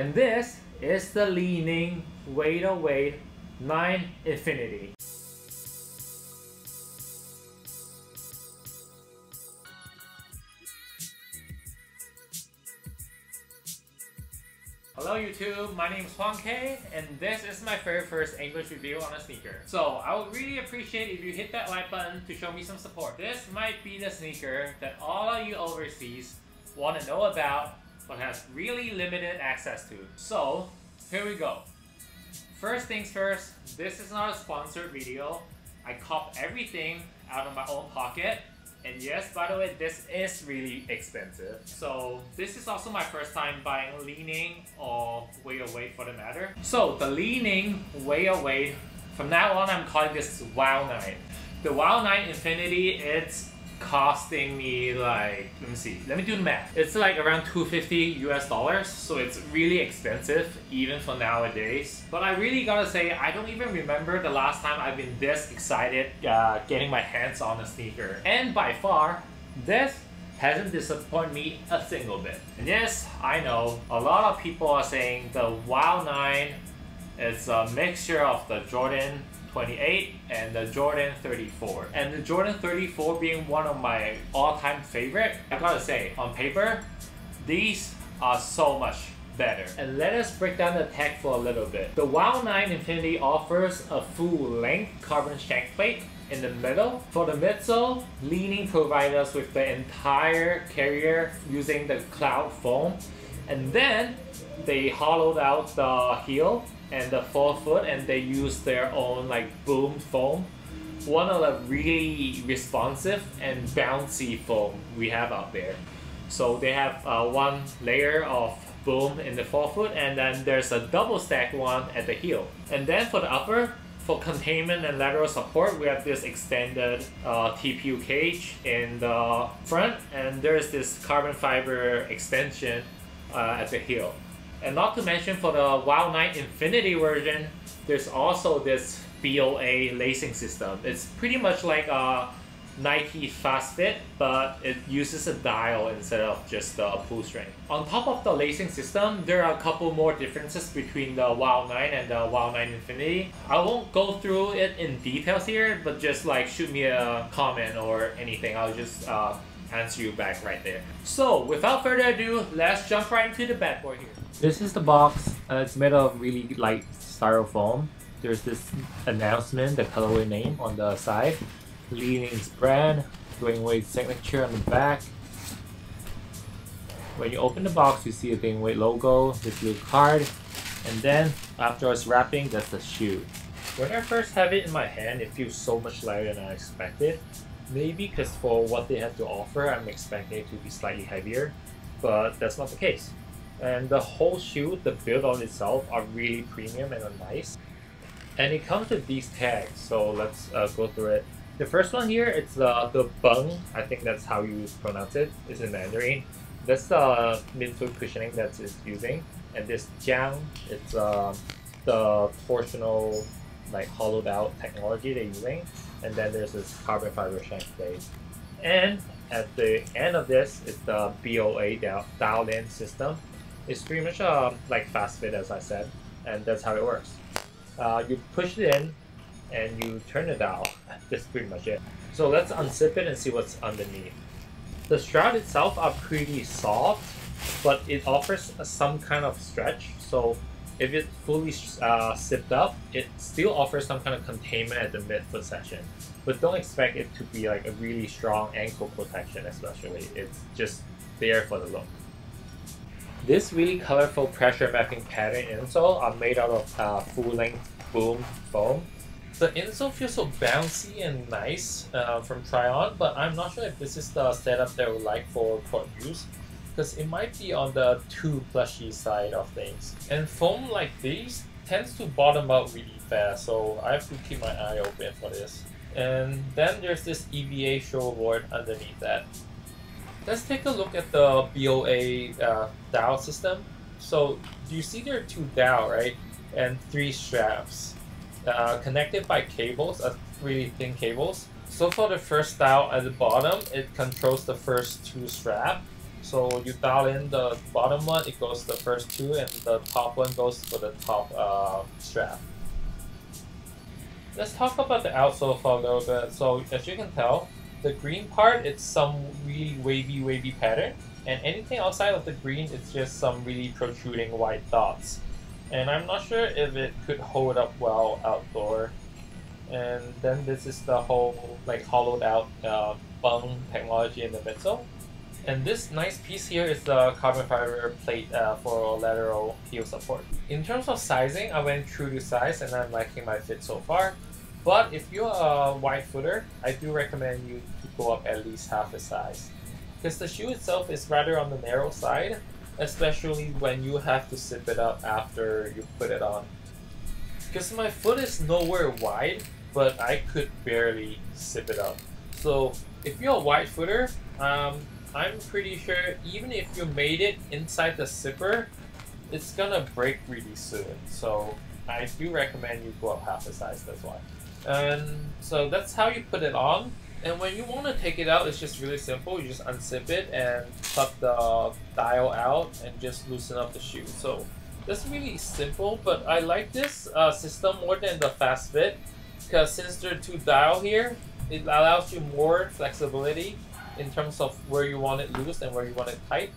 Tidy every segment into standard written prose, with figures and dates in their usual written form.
And this is the Ning WOW 9 Infinity. Hello YouTube, my name is Huang K, and this is my very first English review on a sneaker. So I would really appreciate if you hit that like button to show me some support. This might be the sneaker that all of you overseas want to know about but has really limited access to. So here we go. First things first, this is not a sponsored video. I cop everything out of my own pocket. And yes, by the way, this is really expensive. So this is also my first time buying Ning or WOW for the matter. So the Ning WOW, from now on I'm calling this WOW 9. The WOW 9 Infinity, it's costing me like, let me do the math. It's like around $250 US, so it's really expensive even for nowadays. But I really gotta say, I don't even remember the last time I've been this excited getting my hands on a sneaker. And by far, this hasn't disappointed me a single bit. And yes, I know, a lot of people are saying the WOW 9 is a mixture of the Jordan 28 and the Jordan 34. And the Jordan 34 being one of my all-time favorite, I gotta say, on paper, these are so much better. And let us break down the tech for a little bit. The WOW 9 Infinity offers a full-length carbon shank plate in the middle. For the midsole, Ning provides us with the entire carrier using the cloud foam. And then they hollowed out the heel and the forefoot, and they use their own like boom foam. One of the really responsive and bouncy foam we have out there. So they have one layer of boom in the forefoot, and then there's a double stacked one at the heel. And then for the upper, for containment and lateral support, we have this extended TPU cage in the front, and there's this carbon fiber extension at the heel. And not to mention, for the WOW 9 Infinity version, there's also this BOA lacing system. It's pretty much like a Nike Fast Fit, but it uses a dial instead of just the pull string. On top of the lacing system, there are a couple more differences between the WOW 9 and the WOW 9 Infinity. I won't go through it in details here, but just like shoot me a comment or anything. I'll just answer you back right there. So without further ado, let's jump right into the bad boy here. This is the box. It's made of really light styrofoam. There's this announcement, the colorway name on the side, Ning's brand, Dwayne signature on the back. When you open the box, you see a Dwayne logo, this little card, and then afterwards wrapping, that's the shoe. When I first have it in my hand, it feels so much lighter than I expected. Maybe because for what they have to offer, I'm expecting it to be slightly heavier, but that's not the case. And the whole shoe, the build on itself, are really premium and are nice. And it comes with these tags, so let's go through it. The first one here, it's the bung, I think that's how you pronounce it, it's in Mandarin. That's the midfoot cushioning that it's using. And this jiang, it's the torsional, like hollowed out technology they're using. And then there's this carbon fiber shank plate. And at the end of this is the BOA dial-in system. It's pretty much like Fast Fit, as I said, and that's how it works. You push it in and you turn the dial. That's pretty much it. So let's unzip it and see what's underneath. The strap itself are pretty soft, but it offers some kind of stretch. So if it's fully zipped up, it still offers some kind of containment at the midfoot section. But don't expect it to be like a really strong ankle protection especially. It's just there for the look. This really colorful pressure mapping pattern insole are made out of full-length boom foam. The insole feels so bouncy and nice from try on, but I'm not sure if this is the setup that I would like for court use, because it might be on the too plushy side of things. And foam like these tends to bottom out really fast, so I have to keep my eye open for this. And then there's this EVA shoulder board underneath that. Let's take a look at the BOA dial system. So you see there are two dial, right? And three straps connected by cables, really thin cables. So for the first dial at the bottom, it controls the first two straps. So you dial in the bottom one, it goes the first two, and the top one goes for the top strap. Let's talk about the outsole for a little bit. So as you can tell, the green part, it's some really wavy pattern, and anything outside of the green, it's just some really protruding white dots. And I'm not sure if it could hold up well outdoor. And then this is the whole like hollowed out bung technology in the midsole. And this nice piece here is the carbon fiber plate for lateral heel support. In terms of sizing, I went true to size and I'm liking my fit so far. But if you're a wide footer, I do recommend you to go up at least half the size. Because the shoe itself is rather on the narrow side, especially when you have to zip it up after you put it on. Because my foot is nowhere wide, but I could barely zip it up. So if you're a wide footer, I'm pretty sure even if you made it inside the zipper, it's gonna break really soon. So I do recommend you go up half the size, that's why. And so that's how you put it on. And when you want to take it out, it's just really simple. You just unzip it and tuck the dial out and just loosen up the shoe. So that's really simple, but I like this system more than the fast fit because since there are two dial here, it allows you more flexibility in terms of where you want it loose and where you want it tight.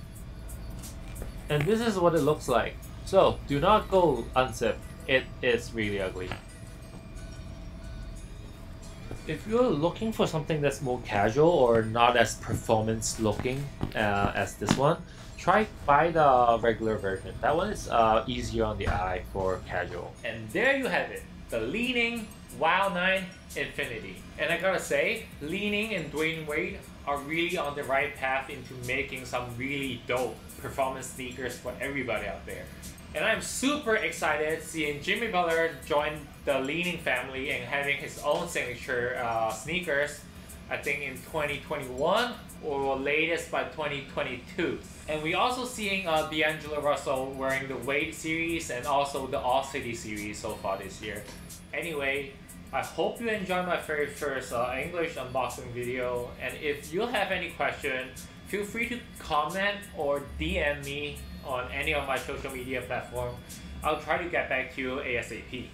And this is what it looks like. So do not go unzipped. It is really ugly. If you're looking for something that's more casual or not as performance looking as this one, buy the regular version. That one is easier on the eye for casual. And there you have it, the Ning WOW 9 Infinity. And I gotta say, Ning and Dwayne Wade are really on the right path into making some really dope performance sneakers for everybody out there. And I'm super excited seeing Jimmy Butler join the Ning family and having his own signature sneakers, I think in 2021 or latest by 2022. And we also seeing D'Angelo Russell wearing the Wade series and also the All City series so far this year. Anyway, I hope you enjoyed my very first English unboxing video, and if you have any question, feel free to comment or DM me on any of my social media platforms. I'll try to get back to you ASAP.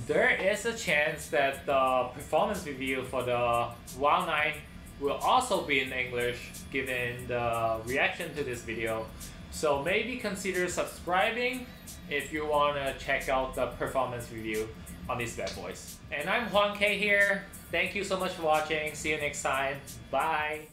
There is a chance that the performance review for the WOW 9 will also be in English given the reaction to this video. So maybe consider subscribing if you want to check out the performance review on these bad boys. And I'm Juan K here. Thank you so much for watching. See you next time. Bye.